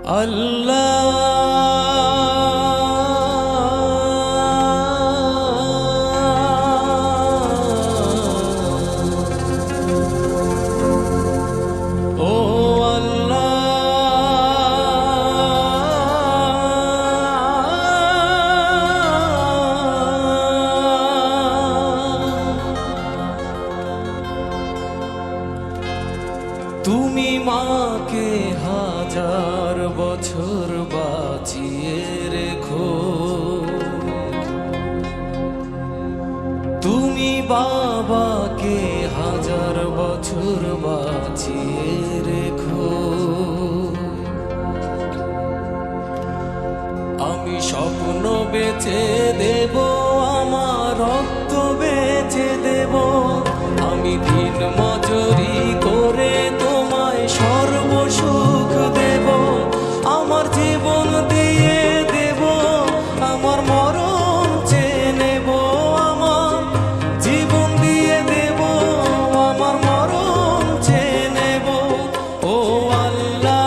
আল্লাহ ও তুমি মাকে হাজার বছর বাঁচিয়ে রেখো, তুমি বাবাকে হাজার বছর বাঁচিয়ে রেখো। আমি স্বপ্ন বেচে দেব, আমার রক্ত বেচে দেব, আমি দিন মজুরি করে তোমায় সর্বসুখ দেব, আমার জীবন দিয়ে দেব, আমার মরণ চেয়ে নেব, আমার জীবন দিয়ে দেব, আমার মরণ চেয়ে নেব। ও আল্লাহ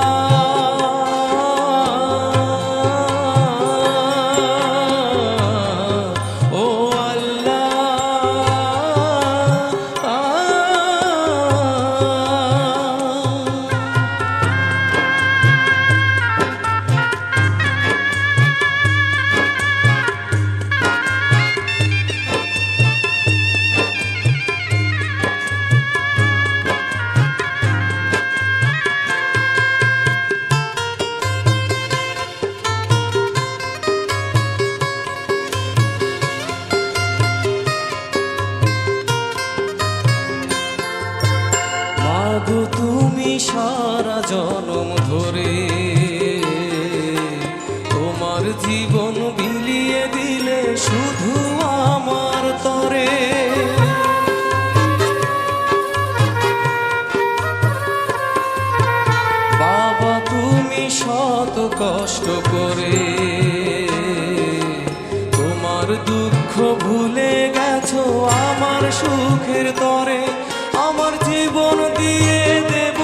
ও আল্লাহ মাগো তুমি সারা জনম ধরে তোমার জীবন বিলিয়ে দিলে শুধু আমার তরে। বাবা তুমি শত কষ্ট করে তোমার দুঃখ ভুলে গেছো আমার সুখের তরে, আমার জীবন দিয়ে দেব,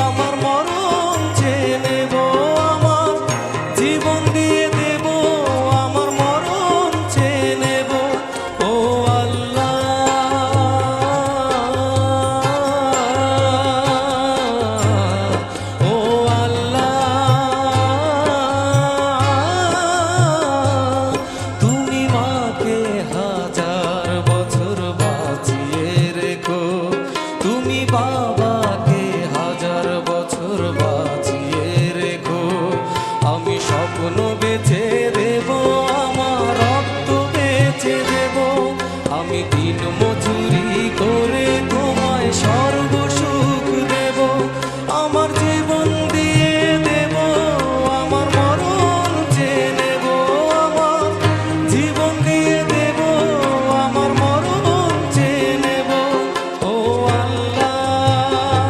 আমার মরণ চেয়ে নেব, আমার জীবন দিয়ে দেব, আমার মরণ চেয়ে নেব। ও আল্লাহ ও আল্লাহ তুমি মাকে হাজার বছর বাঁচিয়ে রেখো, তুমি বাবাকে হাজার বছর বাঁচিয়ে রেখো। আমি স্বপ্ন বেচে দেব, আমার রক্ত বেচে দেব, আমি দিন মজুরি করে তোমায় সর্বসুখ দেব, আমার জীবন দিয়ে দেব, আমার মরণ চেয়ে নেব, আমার জীবন দিয়ে দেব, আমার মরণ চেয়ে নেব। ও আল্লাহ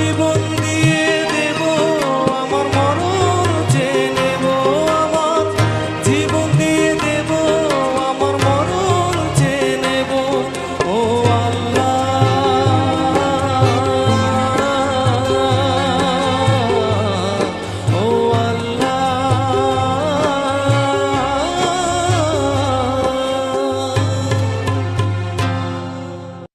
জীবন